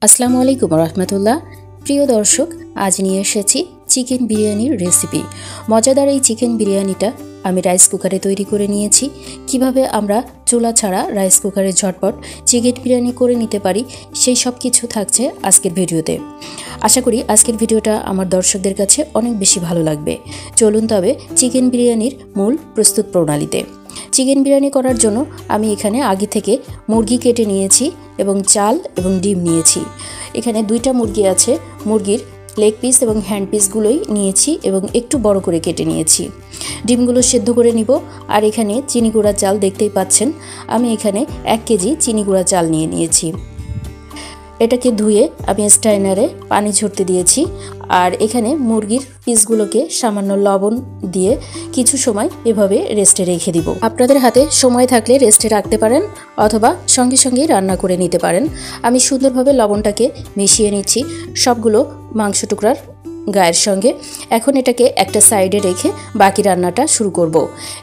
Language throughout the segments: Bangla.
আসসালামু আলাইকুম রহমতুল্লাহ। প্রিয় দর্শক, আজ নিয়ে এসেছি চিকেন বিরিয়ানির রেসিপি। মজাদার এই চিকেন বিরিয়ানিটা আমি রাইস কুকারে তৈরি করে নিয়েছি। কিভাবে আমরা চুলা ছাড়া রাইস কুকারে ঝটপট চিকেন বিরিয়ানি করে নিতে পারি, সেই সব কিছু থাকছে আজকের ভিডিওতে। আশা করি আজকের ভিডিওটা আমার দর্শকদের কাছে অনেক বেশি ভালো লাগবে। চলুন তবে চিকেন বিরিয়ানির মূল প্রস্তুত প্রণালীতে। চিকেন বিরিয়ানি করার জন্য আমি এখানে আগে থেকে মুরগি কেটে নিয়েছি এবং চাল এবং ডিম নিয়েছি। এখানে 2টা মুরগি আছে, মুরগির লেগ পিস এবং হ্যান্ড পিসগুলোই নিয়েছি এবং একটু বড় করে কেটে নিয়েছি। ডিমগুলো সেদ্ধ করে নিব। আর এখানে চিনি গুঁড়া চাল দেখতেই পাচ্ছেন, আমি এখানে 1 কেজি চিনি গুঁড়া চাল নিয়ে নিয়েছি। এটাকে ধুয়ে আমি স্ট্রাইনারে পানি ঝরতে দিয়েছি। আর এখানে মুরগির পিসগুলোকে সামান্য লবণ দিয়ে কিছু সময় এভাবে রেস্টে রেখে দিব। আপনাদের হাতে সময় থাকলে রেস্টে রাখতে পারেন অথবা সঙ্গে সঙ্গেই রান্না করে নিতে পারেন। আমি সুন্দরভাবে লবণটাকে মিশিয়ে নিচ্ছি সবগুলো মাংস টুকরার গায়ের সঙ্গে। এখন এটাকে একটা সাইডে রেখে বাকি রান্নাটা শুরু করব।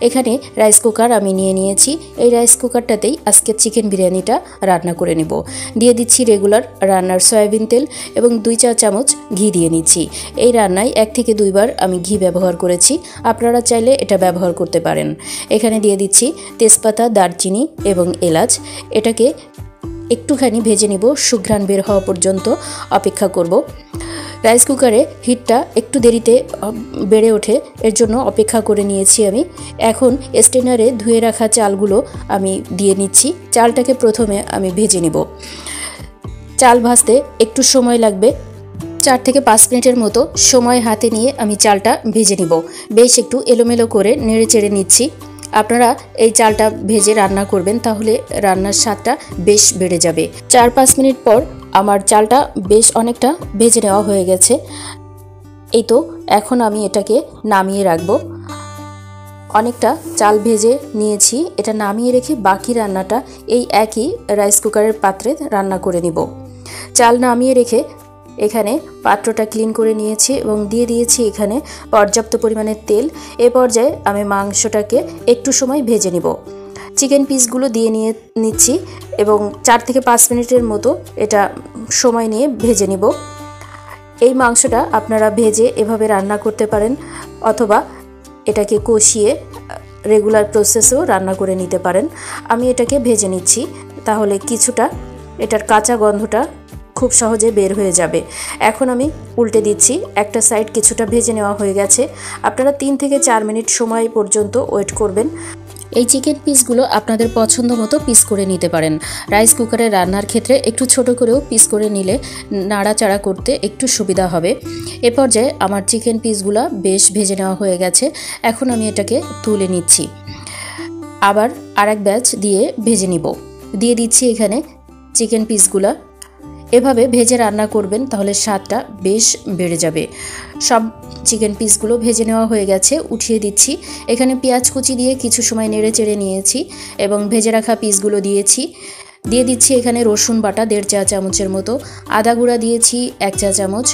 এখানে রাইস কুকার আমি নিয়ে নিয়েছি। এই রাইস কুকারটাতেই আজকে চিকেন বিরিয়ানিটা রান্না করে নেব। দিয়ে দিচ্ছি রেগুলার রান্নার সয়াবিন তেল এবং 2 চা চামচ ঘি দিয়ে নিচ্ছি। এই রান্নায় 1 থেকে 2 বার আমি ঘি ব্যবহার করেছি, আপনারা চাইলে এটা ব্যবহার করতে পারেন। এখানে দিয়ে দিচ্ছি তেজপাতা, দারচিনি এবং এলাচ। এটাকে একটুখানি ভেজে নিব, সুঘ্রাণ বের হওয়া পর্যন্ত অপেক্ষা করব। রাইস কুকারে হিটটা একটু দেরিতে বেড়ে ওঠে, এর জন্য অপেক্ষা করে নিয়েছি আমি। এখন স্ট্রেনারে ধুয়ে রাখা চালগুলো আমি দিয়ে নিচ্ছি। চালটাকে প্রথমে আমি ভেজে নিব। চাল ভাজতে একটু সময় লাগবে, 4 থেকে 5 মিনিটের মতো সময় হাতে নিয়ে আমি চালটা ভেজে নিব। বেশ একটু এলোমেলো করে নেড়ে চেড়ে নিচ্ছি। আপনারা এই চালটা ভেজে রান্না করবেন, তাহলে রান্নার স্বাদটা বেশ বেড়ে যাবে। 4-5 মিনিট পর আমার চালটা বেশ অনেকটা ভেজে নেওয়া হয়ে গেছে। এই তো এখন আমি এটাকে নামিয়ে রাখবো। অনেকটা চাল ভেজে নিয়েছি, এটা নামিয়ে রেখে বাকি রান্নাটা এই একই রাইস কুকারের পাত্রে রান্না করে নিব। চাল নামিয়ে রেখে এখানে পাত্রটা ক্লিন করে নিয়েছি এবং দিয়ে দিয়েছি এখানে পর্যাপ্ত পরিমাণের তেল। এ পর্যায়ে আমি মাংসটাকে একটু সময় ভেজে নিব। চিকেন পিসগুলো দিয়ে নিচ্ছি এবং 4 থেকে 5 মিনিটের মতো এটা সময় নিয়ে ভেজে নিব। এই মাংসটা আপনারা ভেজে এভাবে রান্না করতে পারেন অথবা এটাকে কষিয়ে রেগুলার প্রসেসেও রান্না করে নিতে পারেন। আমি এটাকে ভেজে নিচ্ছি, তাহলে কিছুটা এটার কাঁচা গন্ধটা খুব সহজে বের হয়ে যাবে। এখন আমি উল্টে দিচ্ছি। একটা সাইড কিছুটা ভেজে নেওয়া হয়ে গেছে। আপনারা 3 থেকে 4 মিনিট সময় পর্যন্ত ওয়েট করবেন। এই চিকেন পিসগুলো আপনাদের পছন্দ মতো পিস করে নিতে পারেন। রাইস কুকারে রান্নার ক্ষেত্রে একটু ছোট করেও পিস করে নিলে নাড়াচাড়া করতে একটু সুবিধা হবে। এ পর্যায়ে আমার চিকেন পিসগুলো বেশ ভেজে নেওয়া হয়ে গেছে। এখন আমি এটাকে তুলে নিচ্ছি। আবার আরেক ব্যাচ দিয়ে ভেজে নিব। দিয়ে দিচ্ছি এখানে চিকেন পিসগুলো। এভাবে ভেজে রান্না করবেন, তাহলে স্বাদটা বেশ বেড়ে যাবে। সব চিকেন পিসগুলো ভেজে নেওয়া হয়ে গেছে, উঠিয়ে দিচ্ছি। এখানে পেঁয়াজ কুচি দিয়ে কিছু সময় নেড়ে চেড়ে নিয়েছি এবং ভেজে রাখা পিসগুলো দিয়েছি। দিয়ে দিচ্ছি এখানে রসুন বাটা 1.5 চা চামচের মতো, আদা গুঁড়া দিয়েছি 1 চা চামচ,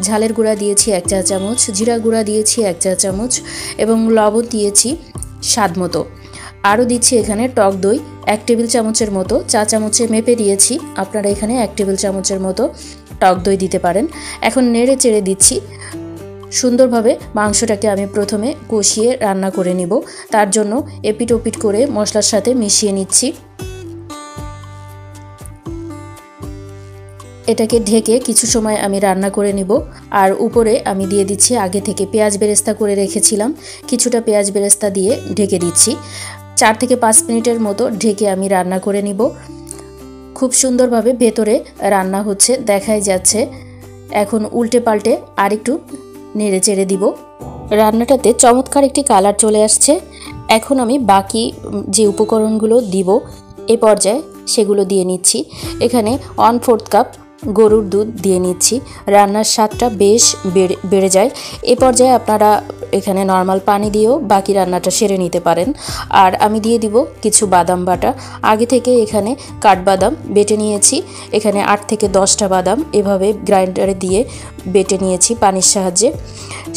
ঝালের গুঁড়া দিয়েছি 1 চা চামচ, জিরা গুঁড়া দিয়েছি 1 চা চামচ এবং লবণ দিয়েছি স্বাদ মতো। আরও দিচ্ছি এখানে টক দই 1 টেবিল চামচের মতো, চা চামচে মেপে দিয়েছি। আপনারা এখানে 1 টেবিল চামচের মতো টক দই দিতে পারেন। এখন নেড়ে চেড়ে দিচ্ছি। সুন্দরভাবে মাংসটাকে আমি প্রথমে কষিয়ে রান্না করে নিব, তার জন্য এপিট ওপিট করে মশলার সাথে মিশিয়ে নিচ্ছি। এটাকে ঢেকে কিছু সময় আমি রান্না করে নিব। আর উপরে আমি দিয়ে দিচ্ছি আগে থেকে পেঁয়াজ বেরেস্তা করে রেখেছিলাম, কিছুটা পেঁয়াজ বেরেস্তা দিয়ে ঢেকে দিচ্ছি। 4 থেকে 5 মিনিটের মতো ঢেকে আমি রান্না করে নিব। খুব সুন্দরভাবে ভেতরে রান্না হচ্ছে, দেখাই যাচ্ছে। এখন উল্টে পাল্টে আরেকটু নেড়ে চেড়ে দিব। রান্নাটাতে চমৎকার একটি কালার চলে আসছে। এখন আমি বাকি যে উপকরণগুলো দিব এ পর্যায়ে সেগুলো দিয়ে নিচ্ছি। এখানে 1/4 কাপ গরুর দুধ দিয়ে নিচ্ছি। রান্নার স্বাদটা বেশ বেড়ে যায়। এ পর্যায়ে আপনারা এখানে নর্মাল পানি দিয়েও বাকি রান্নাটা সেরে নিতে পারেন। আর আমি দিয়ে দিব কিছু বাদাম বাটা। আগে থেকে এখানে কাঠবাদাম বেটে নিয়েছি। এখানে 8 থেকে 10টা বাদাম এভাবে গ্রাইন্ডারে দিয়ে বেটে নিয়েছি পানির সাহায্যে।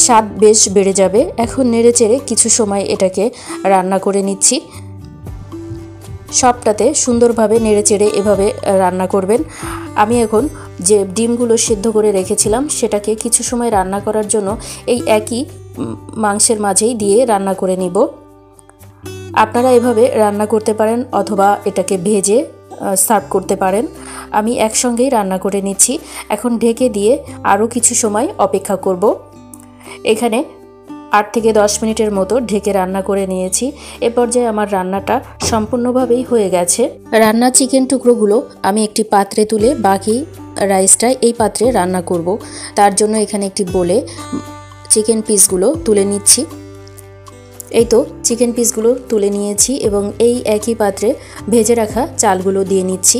স্বাদ বেশ বেড়ে যাবে। এখন নেড়ে চেড়ে কিছু সময় এটাকে রান্না করে নিচ্ছি। সবটাতে সুন্দরভাবে নেড়েচেড়ে এভাবে রান্না করবেন। আমি এখন যে ডিমগুলো সিদ্ধ করে রেখেছিলাম সেটাকে কিছু সময় রান্না করার জন্য এই একই মাংসের মাঝেই দিয়ে রান্না করে নিব। আপনারা এভাবে রান্না করতে পারেন অথবা এটাকে ভেজে সার্ভ করতে পারেন। আমি একসঙ্গেই রান্না করে নিচ্ছি। এখন ঢেকে দিয়ে আরও কিছু সময় অপেক্ষা করব। এখানে 8 থেকে 10 মিনিটের মতো ঢেকে রান্না করে নিয়েছি। এ পর্যায়ে আমার রান্নাটা সম্পূর্ণভাবেই হয়ে গেছে। রান্না চিকেন টুকরোগুলো আমি একটি পাত্রে তুলে বাকি রাইসটা এই পাত্রে রান্না করব। তার জন্য এখানে একটি বলে চিকেন পিসগুলো তুলে নিচ্ছি। এই তো চিকেন পিসগুলো তুলে নিয়েছি এবং এই একই পাত্রে ভেজে রাখা চালগুলো দিয়ে নিচ্ছি।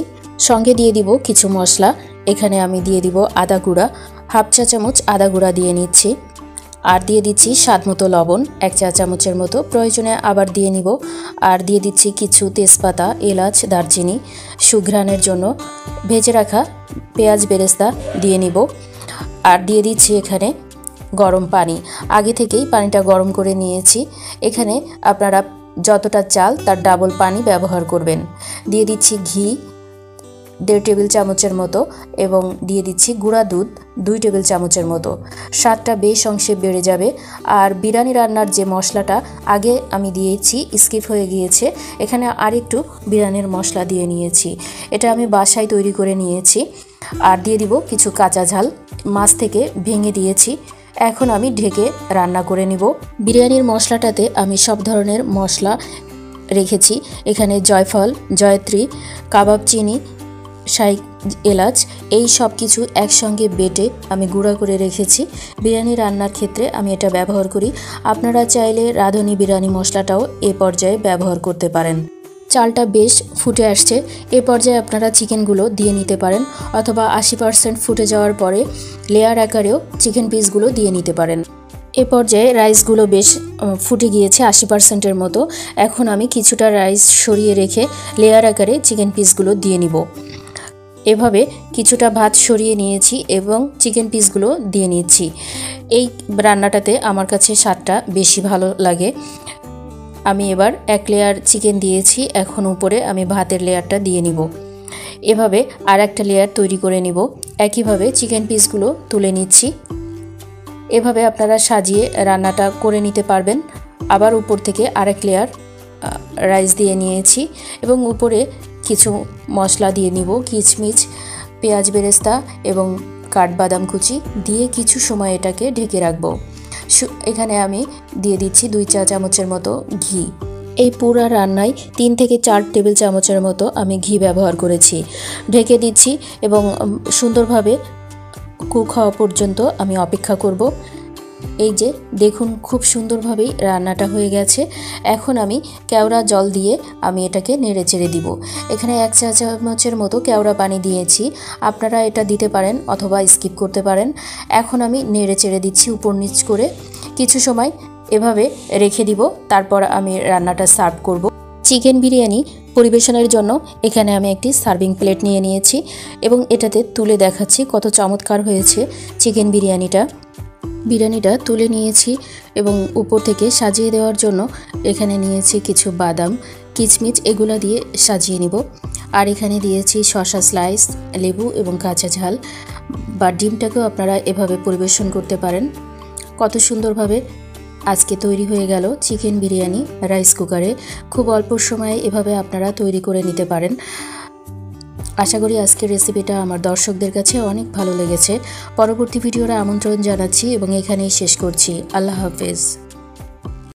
সঙ্গে দিয়ে দিব কিছু মশলা। এখানে আমি দিয়ে দিব আদা গুঁড়া, হাফ চা চামচ আদা গুঁড়া দিয়ে নিচ্ছি। আর দিয়ে দিচ্ছি স্বাদমতো লবণ 1 চা চামচের মতো, প্রয়োজনে আবার দিয়ে নিব। আর দিয়ে দিচ্ছি কিছু তেজপাতা, এলাচ, দারচিনি সুঘ্রাণের জন্য। ভেজে রাখা পেঁয়াজ বেরেস্তা দিয়ে নিব। আর দিয়ে দিচ্ছি এখানে গরম পানি। আগে থেকেই পানিটা গরম করে নিয়েছি। এখানে আপনারা যতটা চাল তার ডাবল পানি ব্যবহার করবেন। দিয়ে দিচ্ছি ঘি 1.5 টেবিল চামচের মতো এবং দিয়ে দিচ্ছি গুঁড়া দুধ 2 টেবিল চামচের মতো। স্বাদটা বেশ অংশে বেড়ে যাবে। আর বিরিয়ানি রান্নার যে মশলাটা আগে আমি দিয়েছি স্কিপ হয়ে গিয়েছে, এখানে আরেকটু বিরিয়ানির মশলা দিয়ে নিয়েছি। এটা আমি বাসায় তৈরি করে নিয়েছি। আর দিয়ে দিব কিছু কাঁচা ঝাল, মাছ থেকে ভেঙে দিয়েছি। এখন আমি ঢেকে রান্না করে নিব। বিরিয়ানির মশলাটাতে আমি সব ধরনের মশলা রেখেছি। এখানে জয়ফল, জয়ত্রী, কাবাব চিনি, শাহি এলাচ এই সব কিছু একসঙ্গে বেটে আমি গুঁড়া করে রেখেছি। বিরিয়ানি রান্নার ক্ষেত্রে আমি এটা ব্যবহার করি। আপনারা চাইলে রাঁধুনি বিরিয়ানি মশলাটাও এ পর্যায়ে ব্যবহার করতে পারেন। চালটা বেশ ফুটে আসছে। এ পর্যায়ে আপনারা চিকেনগুলো দিয়ে নিতে পারেন অথবা 80% ফুটে যাওয়ার পরে লেয়ার আকারেও চিকেন পিসগুলো দিয়ে নিতে পারেন। এ পর্যায়ে রাইসগুলো বেশ ফুটে গিয়েছে 80%-এর মতো। এখন আমি কিছুটা রাইস সরিয়ে রেখে লেয়ার আকারে চিকেন পিসগুলো দিয়ে নিব। এভাবে কিছুটা ভাত সরিয়ে নিয়েছি এবং চিকেন পিসগুলো দিয়ে নিচ্ছি। এই রান্নাটাতে আমার কাছে স্বাদটা বেশি ভালো লাগে। আমি এবার 1 লেয়ার চিকেন দিয়েছি। এখন উপরে আমি ভাতের লেয়ারটা দিয়ে নিব। এভাবে আর একটা লেয়ার তৈরি করে নিব। একইভাবে চিকেন পিসগুলো তুলে নিচ্ছি। এভাবে আপনারা সাজিয়ে রান্নাটা করে নিতে পারবেন। আবার উপর থেকে আরেক লেয়ার রাইস দিয়ে নিয়েছি এবং উপরে কিছু মশলা দিয়ে নিব, কিচমিচ, পেঁয়াজ বেরেস্তা এবং কাঠবাদাম কুচি দিয়ে কিছু সময় এটাকে ঢেকে রাখবো। এখানে আমি দিয়ে দিচ্ছি 2 চা চামচের মতো ঘি। এই পুরো রান্নায় 3 থেকে 4 টেবিল চামচের মতো আমি ঘি ব্যবহার করেছি। ঢেকে দিচ্ছি এবং সুন্দরভাবে কুক হওয়া পর্যন্ত আমি অপেক্ষা করব। এই যে দেখুন খুব সুন্দরভাবেই রান্নাটা হয়ে গেছে। এখন আমি কেওড়া জল দিয়ে আমি এটাকে নেড়ে চেড়ে দিব। এখানে 1 চা চামচের মতো কেওড়া পানি দিয়েছি। আপনারা এটা দিতে পারেন অথবা স্কিপ করতে পারেন। এখন আমি নেড়ে চেড়ে দিচ্ছি উপর নিচ করে। কিছু সময় এভাবে রেখে দিব, তারপর আমি রান্নাটা সার্ভ করব। চিকেন বিরিয়ানি পরিবেশনের জন্য এখানে আমি একটি সার্ভিং প্লেট নিয়ে নিয়েছি এবং এটাতে তুলে দেখাচ্ছি কত চমৎকার হয়েছে চিকেন বিরিয়ানিটা। বিরিয়ানিটা তুলে নিয়েছি এবং উপর থেকে সাজিয়ে দেওয়ার জন্য এখানে নিয়েছি কিছু বাদাম, কিচমিচ, এগুলা দিয়ে সাজিয়ে নিব। আর এখানে দিয়েছি শসা স্লাইস, লেবু এবং কাঁচা ঝাল বা ডিমটাকেও আপনারা এভাবে পরিবেশন করতে পারেন। কত সুন্দরভাবে আজকে তৈরি হয়ে গেল চিকেন বিরিয়ানি রাইস কুকারে। খুব অল্প সময়ে এভাবে আপনারা তৈরি করে নিতে পারেন। আশা করি আজকের রেসিপিটা আমার দর্শকদের কাছে অনেক ভালো লেগেছে। পরবর্তী ভিডিওর আমন্ত্রণ জানাচ্ছি এবং এখানেই শেষ করছি। আল্লাহ হাফেজ।